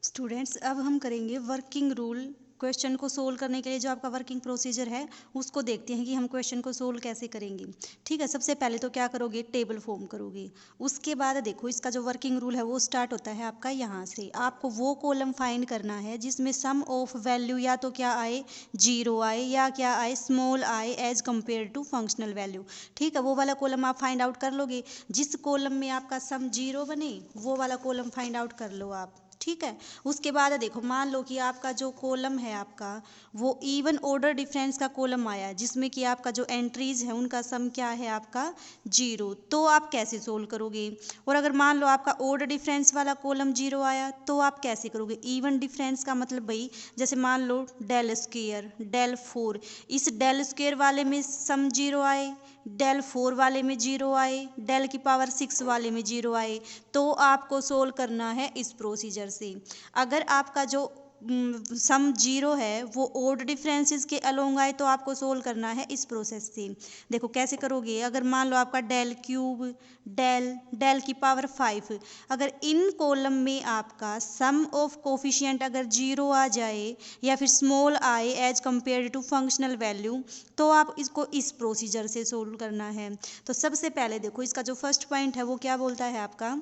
Students, अब हम करेंगे वर्किंग रूल। क्वेश्चन को सोल्व करने के लिए जो आपका वर्किंग प्रोसीजर है उसको देखते हैं कि हम क्वेश्चन को सोल्व कैसे करेंगे। ठीक है, सबसे पहले तो क्या करोगे, टेबल फॉर्म करोगे। उसके बाद देखो इसका जो वर्किंग रूल है वो स्टार्ट होता है आपका यहाँ से। आपको वो कॉलम फाइंड करना है जिसमें सम ऑफ वैल्यू या तो क्या आए, जीरो आए, या क्या आए, smaller as compare to functional value. ठीक है, वो वाला कॉलम आप फाइंड आउट कर लोगे। जिस कॉलम में आपका सम जीरो बने वो वाला कॉलम फाइंड आउट कर लो आप। ठीक है, उसके बाद देखो मान लो कि आपका जो कॉलम है आपका वो इवन ऑर्डर डिफरेंस का कॉलम आया जिसमें कि आपका जो एंट्रीज है उनका सम क्या है आपका जीरो। तो आप कैसे सोल्व करोगे। और अगर मान लो आपका ऑर्डर डिफरेंस वाला कॉलम जीरो आया तो आप कैसे करोगे। इवन डिफरेंस का मतलब भाई जैसे मान लो डेल स्क्वायर डेल फोर, इस डेल स्क्वायर वाले में सम जीरो आए, डेल फोर वाले में जीरो आए, डेल की पावर सिक्स वाले में जीरो आए, तो आपको सोल्व करना है इस प्रोसीजर से। अगर आपका जो सम जीरो है वो ओड डिफरेंसेस के अलोंग आए तो आपको सोल्व करना है इस प्रोसेस से। देखो कैसे करोगे। अगर मान लो आपका डेल क्यूब डेल डेल की पावर फाइव, अगर इन कॉलम में आपका सम ऑफ कोफिशिएंट अगर जीरो आ जाए या फिर smaller as compare to functional value, तो आप इसको इस प्रोसीजर से सोल्व करना है। तो सबसे पहले देखो इसका जो फर्स्ट पॉइंट है वो क्या बोलता है आपका,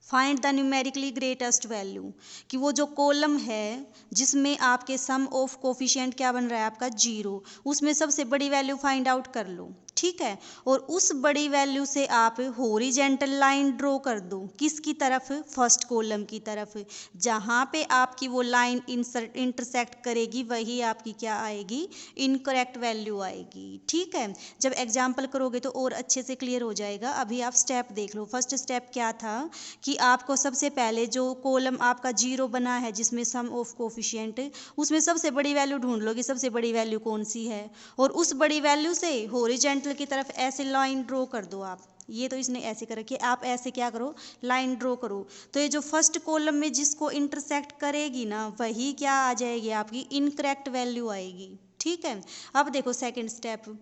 find the numerically greatest value. कि वो जो कॉलम है जिसमें आपके सम ऑफ कोफिशिएंट क्या बन रहा है आपका जीरो, उसमें सबसे बड़ी वैल्यू फाइंड आउट कर लो। ठीक है, और उस बड़ी वैल्यू से आप हॉरिजेंटल लाइन ड्रॉ कर दो। किसकी तरफ, फर्स्ट कॉलम की तरफ। जहाँ पे आपकी वो लाइन इंटरसेक्ट करेगी वही आपकी क्या आएगी, इनकरेक्ट वैल्यू आएगी। ठीक है, जब एग्जाम्पल करोगे तो और अच्छे से क्लियर हो जाएगा। अभी आप स्टेप देख लो। फर्स्ट स्टेप क्या था कि आपको सबसे पहले जो कॉलम आपका जीरो बना है जिसमें सम ऑफ कोफिशिएंट, उसमें सबसे बड़ी वैल्यू ढूंढ लो कि सबसे बड़ी वैल्यू कौन सी है, और उस बड़ी वैल्यू से हॉरिजेंटल की तरफ ऐसे लाइन ड्रॉ कर दो आप। ये तो इसने ऐसे कर रखी है, आप ऐसे क्या करो, लाइन ड्रॉ करो। तो ये जो फर्स्ट कॉलम में जिसको इंटरसेक्ट करेगी ना वही क्या आ जाएगी, आपकी इनकरेक्ट वैल्यू आएगी। ठीक है, अब देखो सेकंड स्टेप।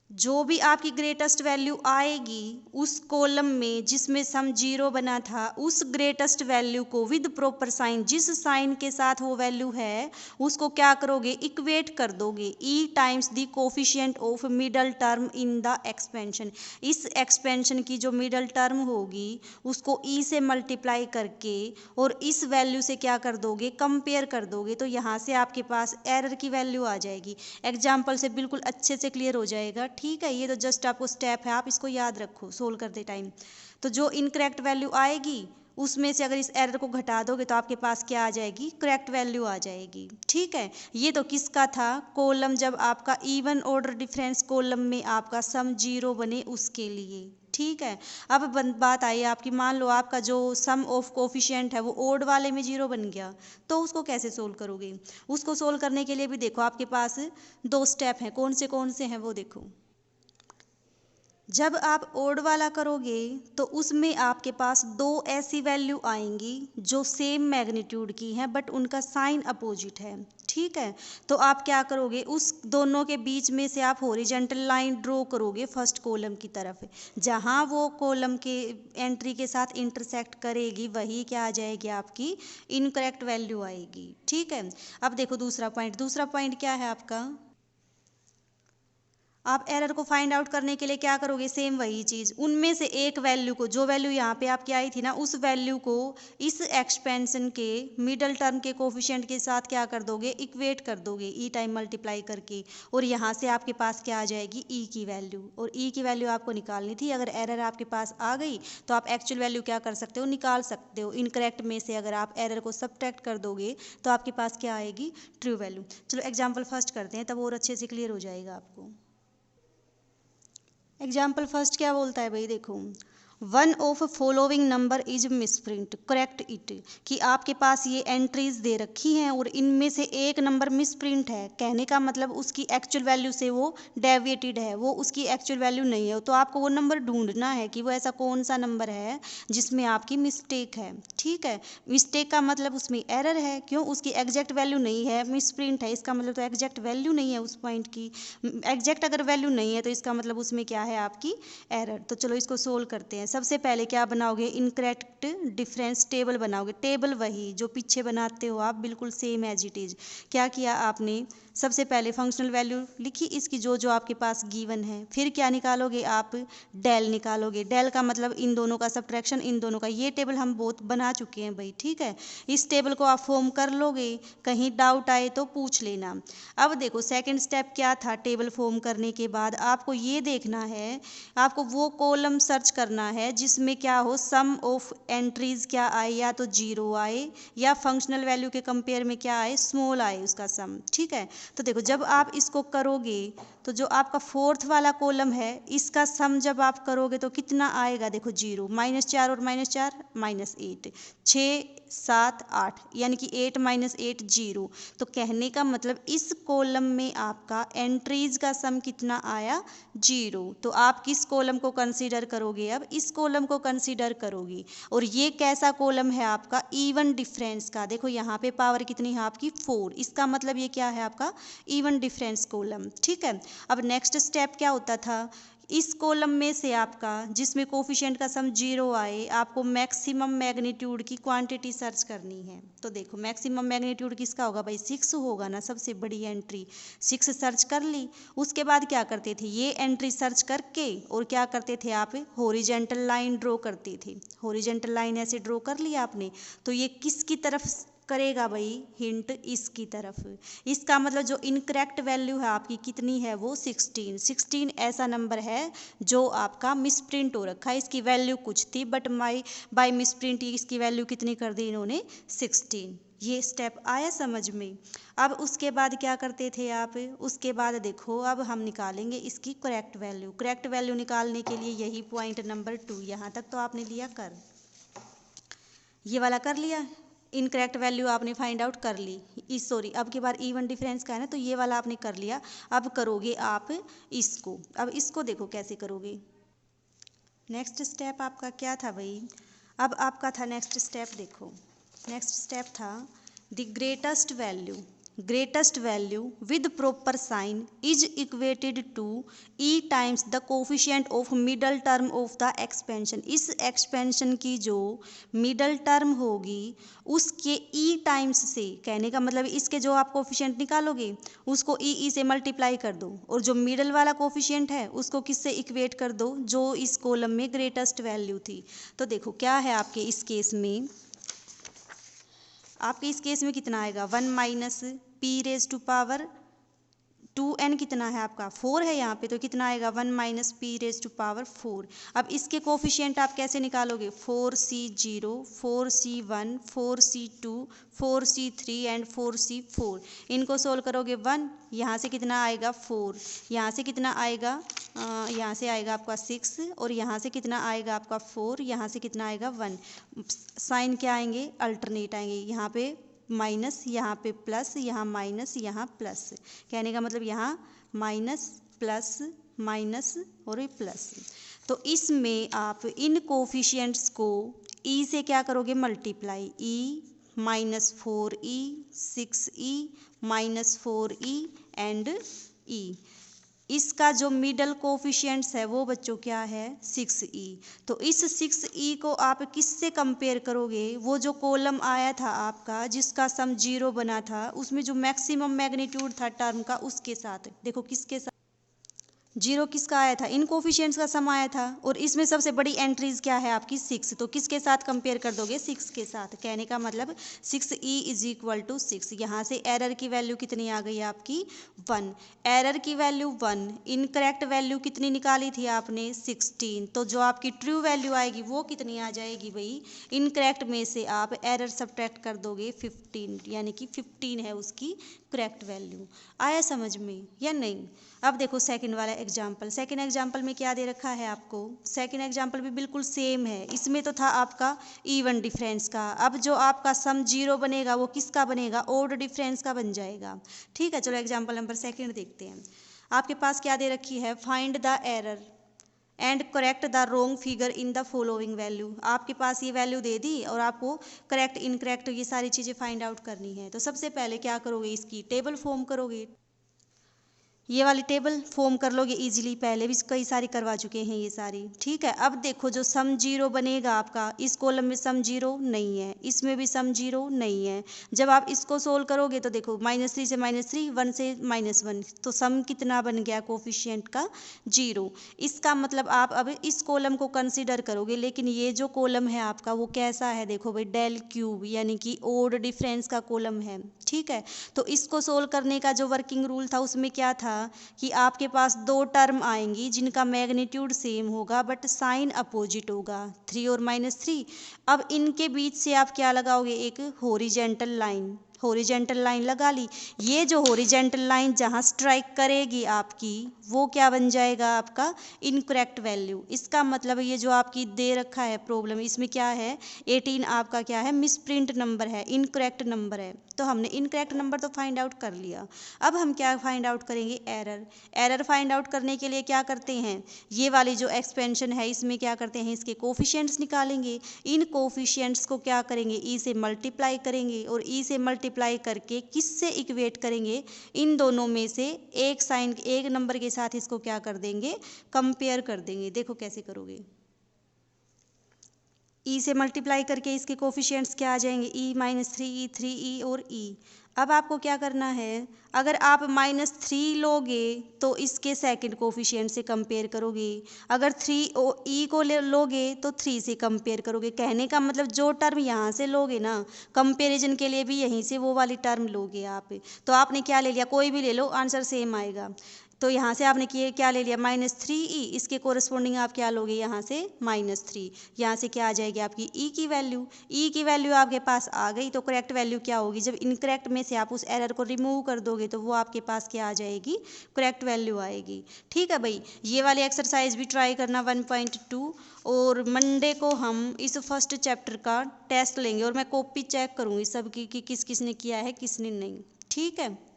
जो भी आपकी ग्रेटेस्ट वैल्यू आएगी उस कॉलम में जिसमें सम जीरो बना था, उस ग्रेटेस्ट वैल्यू को विद प्रॉपर साइन, जिस साइन के साथ वो वैल्यू है उसको क्या करोगे, इक्वेट कर दोगे e times the coefficient of middle term in the expansion. इस एक्सपेंशन की जो मिडल टर्म होगी उसको ई से मल्टीप्लाई करके और इस वैल्यू से क्या कर दोगे, कंपेयर कर दोगे। तो यहाँ से आपके पास एरर की वैल्यू आ जाएगी। एग्जाम्पल से बिल्कुल अच्छे से क्लियर हो जाएगा। ठीक है, ये तो जस्ट आपको स्टेप है, आप इसको याद रखो सोल्व करते टाइम। तो जो इनकरेक्ट वैल्यू आएगी उसमें से अगर इस एरर को घटा दोगे तो आपके पास क्या आ जाएगी, करेक्ट वैल्यू आ जाएगी। ठीक है, ये तो किसका था, कॉलम जब आपका इवन ऑर्डर डिफरेंस कॉलम में आपका सम जीरो बने उसके लिए। ठीक है, अब बात आई आपकी, मान लो आपका जो सम ऑफ कोफिशिएंट है वो ओड वाले में जीरो बन गया, तो उसको कैसे सोल्व करोगे। उसको सोल्व करने के लिए भी देखो आपके पास दो स्टेप हैं। कौन से हैं वो देखो। जब आप ओड वाला करोगे तो उसमें आपके पास दो ऐसी वैल्यू आएंगी जो सेम मैग्नीट्यूड की हैं बट उनका साइन अपोजिट है। ठीक है, तो आप क्या करोगे, उस दोनों के बीच में से आप हॉरिजेंटल लाइन ड्रॉ करोगे फर्स्ट कॉलम की तरफ। जहां वो कॉलम के एंट्री के साथ इंटरसेक्ट करेगी वही क्या आ जाएगी, आपकी इनकरेक्ट वैल्यू आएगी। ठीक है, अब देखो दूसरा पॉइंट क्या है आपका, आप एरर को फाइंड आउट करने के लिए क्या करोगे, सेम वही चीज़। उनमें से एक वैल्यू को, जो वैल्यू यहाँ पे आपकी आई थी ना, उस वैल्यू को इस एक्सपेंशन के मिडल टर्म के कोफिशिएंट के साथ क्या कर दोगे, इक्वेट कर दोगे ई टाइम मल्टीप्लाई करके, और यहाँ से आपके पास क्या आ जाएगी, ई की वैल्यू। और ई की वैल्यू आपको निकालनी थी। अगर एरर आपके पास आ गई तो आप एक्चुअल वैल्यू क्या कर सकते हो, निकाल सकते हो। इनकरेक्ट में से अगर आप एरर को सब्ट्रैक्ट कर दोगे तो आपके पास क्या आएगी, ट्रू वैल्यू। चलो एग्जाम्पल फर्स्ट करते हैं, तब और अच्छे से क्लियर हो जाएगा आपको। एग्जाम्पल फर्स्ट क्या बोलता है भाई, देखो one of following number is misprint, correct it. कि आपके पास ये एंट्रीज दे रखी हैं और इनमें से एक नंबर मिसप्रिंट है। कहने का मतलब उसकी एक्चुअल वैल्यू से वो डेविएटेड है, वो उसकी एक्चुअल वैल्यू नहीं है। तो आपको वो नंबर ढूंढना है कि वो ऐसा कौन सा नंबर है जिसमें आपकी मिस्टेक है। ठीक है, मिस्टेक का मतलब उसमें एरर है। क्यों, उसकी एग्जैक्ट वैल्यू नहीं है, मिसप्रिंट है, इसका मतलब तो एग्जैक्ट वैल्यू नहीं है उस पॉइंट की। एग्जैक्ट अगर वैल्यू नहीं है तो इसका मतलब उसमें क्या है, आपकी एरर। तो चलो इसको सोल्व करते हैं। सबसे पहले क्या बनाओगे, इनकरेक्ट डिफरेंस टेबल बनाओगे। टेबल वही जो पीछे बनाते हो आप, बिल्कुल सेम एज इट इज। क्या किया आपने, सबसे पहले फंक्शनल वैल्यू लिखी इसकी जो जो आपके पास गिवन है, फिर क्या निकालोगे आप, डेल निकालोगे। डेल का मतलब इन दोनों का सब्ट्रैक्शन, इन दोनों का। ये टेबल हम बहुत बना चुके हैं भाई, ठीक है। इस टेबल को आप फॉर्म कर लोगे, कहीं डाउट आए तो पूछ लेना। अब देखो सेकंड स्टेप क्या था, टेबल फॉर्म करने के बाद आपको ये देखना है, आपको वो कॉलम सर्च करना है जिसमें क्या हो, सम ऑफ एंट्रीज क्या आए, या तो जीरो आए या फंक्शनल वैल्यू के कंपेयर में क्या आए, स्मॉल आए उसका सम, ठीक है। तो देखो जब आप इसको करोगे तो जो आपका फोर्थ वाला कॉलम है इसका सम जब आप करोगे तो कितना आएगा, देखो जीरो, -4 और -4 -8, 6 7 8, यानी कि 8 -8 जीरो। तो कहने का मतलब इस कॉलम में आपका एंट्रीज का सम कितना आया, जीरो। तो आप किस कॉलम को कंसीडर करोगे, अब इस कॉलम को कंसीडर करोगी। और ये कैसा कॉलम है आपका, इवन डिफरेंस का। देखो यहाँ पे पावर कितनी है आपकी, 4। इसका मतलब ये क्या है आपका, इवन डिफरेंस कॉलम, ठीक है। अब नेक्स्ट स्टेप क्या होता था, इस कॉलम में से आपका जिसमें कोफिशिएंट का सम जीरो आए, आपको मैक्सिमम मैग्नीट्यूड की क्वांटिटी सर्च करनी है। तो देखो मैक्सिमम मैग्नीट्यूड किसका होगा भाई, 6 होगा ना, सबसे बड़ी एंट्री 6 सर्च कर ली। उसके बाद क्या करते थे, ये एंट्री सर्च करके और क्या करते थे आप, हॉरिजेंटल लाइन ड्रॉ करते थे। हॉरिजेंटल लाइन ऐसे ड्रॉ कर लिया आपने, तो ये किसकी तरफ करेगा भाई, हिंट इसकी तरफ। इसका मतलब जो इनकरेक्ट वैल्यू है आपकी कितनी है, वो 16 ऐसा नंबर है जो आपका मिसप्रिंट हो रखा है। इसकी वैल्यू कुछ थी बट बाय मिसप्रिंट इसकी वैल्यू कितनी कर दी इन्होंने, 16। ये स्टेप आया समझ में। अब उसके बाद क्या करते थे आप, उसके बाद देखो अब हम निकालेंगे इसकी करेक्ट वैल्यू। करेक्ट वैल्यू निकालने के लिए यही पॉइंट नंबर 2, यहाँ तक तो आपने लिया कर, ये वाला कर लिया, इनकरेक्ट वैल्यू आपने फाइंड आउट कर ली। इस सॉरी अब की बार इवन डिफरेंस का है ना, तो ये वाला आपने कर लिया। अब करोगे आप इसको, अब इसको देखो कैसे करोगे। नेक्स्ट स्टेप आपका क्या था भाई, अब आपका था नेक्स्ट स्टेप, देखो नेक्स्ट स्टेप था the greatest value with proper sign is equated to e times the coefficient of middle term of the expansion. इस एक्सपेंशन की जो मिडल टर्म होगी उसके e टाइम्स से, कहने का मतलब इसके जो आप कोफिशिएंट निकालोगे उसको e से मल्टीप्लाई कर दो, और जो मिडल वाला कोफिशिएंट है उसको किससे इक्वेट कर दो, जो इस कॉलम में ग्रेटेस्ट वैल्यू थी। तो देखो क्या है आपके इस केस में, आपके इस केस में कितना आएगा, 1 - p⁻² 2n कितना है आपका, 4 है यहाँ पे, तो कितना आएगा 1 - p⁻⁴। अब इसके कोफिशिएंट आप कैसे निकालोगे, 4c0 4c1 4c2 4c3 and 4c4। इनको सोल्व करोगे 1, यहाँ से कितना आएगा 4, यहाँ से कितना आएगा, यहाँ से आएगा आपका 6, और यहाँ से कितना आएगा आपका 4, यहाँ से कितना आएगा 1। साइन क्या आएंगे, अल्टरनेट आएंगे, यहाँ पे माइनस, यहाँ पे प्लस, यहाँ माइनस, यहाँ प्लस। कहने का मतलब यहाँ माइनस प्लस माइनस और ये प्लस। तो इसमें आप इन कोफिशिएंट्स को e से क्या करोगे, multiply, e -4e 6e -4e and e। इसका जो मिडल कोफिशिएंट्स है वो बच्चों क्या है, 6e। तो इस 6e को आप किससे कंपेयर करोगे, वो जो कॉलम आया था आपका जिसका सम जीरो बना था, उसमें जो मैक्सिमम मैग्नीट्यूड था टर्म का उसके साथ। देखो किसके साथ, जीरो किसका आया था, इन कोफिशिएंट्स का सम आया था, और इसमें सबसे बड़ी एंट्रीज क्या है आपकी 6। तो किसके साथ कंपेयर कर दोगे, 6 के साथ। कहने का मतलब 6e = 6। यहाँ से एरर की वैल्यू कितनी आ गई आपकी, 1। एरर की वैल्यू 1, इनकरेक्ट वैल्यू कितनी निकाली थी आपने, 16। तो जो आपकी ट्रू वैल्यू आएगी वो कितनी आ जाएगी भाई, इनकरेक्ट में से आप एरर सब्ट्रैक्ट कर दोगे 15, यानी कि 15 है उसकी करेक्ट वैल्यू। आया समझ में या नहीं। अब देखो सेकंड वाला एग्जाम्पल, सेकंड एग्जाम्पल में क्या दे रखा है आपको, सेकंड एग्जाम्पल भी बिल्कुल सेम है। इसमें तो था आपका इवन डिफरेंस का, अब जो आपका सम जीरो बनेगा वो किसका बनेगा, ऑड डिफरेंस का बन जाएगा। ठीक है, चलो एग्जाम्पल नंबर सेकंड देखते हैं। आपके पास क्या दे रखी है, find the error and correct the wrong figure in the following value. आपके पास ये वैल्यू दे दी और आपको करेक्ट इनकरेक्ट ये सारी चीज़ें फाइंड आउट करनी है। तो सबसे पहले क्या करोगे, इसकी टेबल फॉर्म करोगे। ये वाली टेबल फॉर्म कर लोगे इजीली, पहले भी कई सारी करवा चुके हैं ये सारी। ठीक है, अब देखो जो सम जीरो बनेगा आपका, इस कॉलम में सम जीरो नहीं है, इसमें भी सम जीरो नहीं है। जब आप इसको सोल्व करोगे तो देखो -3 से -3, 1 से -1, तो सम कितना बन गया कोफिशिएंट का? जीरो। इसका मतलब आप अब इस कॉलम को कंसिडर करोगे, लेकिन ये जो कॉलम है आपका वो कैसा है? देखो भाई डेल क्यूब यानी कि ओड डिफरेंस का कॉलम है। ठीक है, तो इसको सोल्व करने का जो वर्किंग रूल था उसमें क्या था कि आपके पास दो टर्म आएंगी जिनका मैग्नीट्यूड सेम होगा बट साइन अपोजिट होगा, 3 और -3। अब इनके बीच से आप क्या लगाओगे? एक हॉरिजेंटल लाइन, हॉरिजेंटल लाइन लगा ली। ये जो हॉरिजेंटल लाइन जहाँ स्ट्राइक करेगी आपकी, वो क्या बन जाएगा? आपका इनकरेक्ट वैल्यू। इसका मतलब ये जो आपकी दे रखा है प्रॉब्लम, इसमें क्या है? 18 आपका क्या है? मिसप्रिंट नंबर है, इनकरेक्ट नंबर है। तो हमने इनकरेक्ट नंबर तो फाइंड आउट कर लिया। अब हम क्या फाइंड आउट करेंगे? एरर। एरर फाइंड आउट करने के लिए क्या करते हैं? ये वाली जो एक्सपेंशन है इसमें क्या करते हैं? इसके कोफिशिएंट्स निकालेंगे। इन कोफिशिएंट्स को क्या करेंगे? ई से मल्टीप्लाई करेंगे, और ई से मल्टीप्लाई करके किससे इक्वेट करेंगे? इन दोनों में से एक साइन, एक नंबर के साथ इसको क्या कर देंगे? कंपेयर कर देंगे। देखो कैसे करोगे? ई से मल्टीप्लाई करके इसके कोफिशिएंट्स क्या आ जाएंगे? ई -3 ई 3 ई और ई। अब आपको क्या करना है? अगर आप -3 लोगे तो इसके सेकंड कोफिशिएंट से कंपेयर करोगे, अगर 3 ई को लोगे तो 3 से कंपेयर करोगे। कहने का मतलब जो टर्म यहाँ से लोगे ना, कंपेरिजन के लिए भी यहीं से वो वाली टर्म लोगे आप। तो आपने क्या ले लिया? कोई भी ले लो, आंसर सेम आएगा। तो यहाँ से आपने क्या ले लिया? -3e। इसके कोरस्पॉन्डिंग आप क्या लोगे? यहाँ से -3। यहाँ से क्या आ जाएगी आपकी? ई की वैल्यू। ई की वैल्यू आपके पास आ गई, तो करेक्ट वैल्यू क्या होगी? जब इनकरेक्ट में से आप उस एरर को रिमूव कर दोगे तो वो आपके पास क्या आ जाएगी? करेक्ट वैल्यू आएगी। ठीक है भाई, ये वाली एक्सरसाइज भी ट्राई करना 1.2। और मंडे को हम इस फर्स्ट चैप्टर का टेस्ट लेंगे और मैं कॉपी चेक करूँगी सबकी कि किस किस ने किया है किसने नहीं। ठीक है।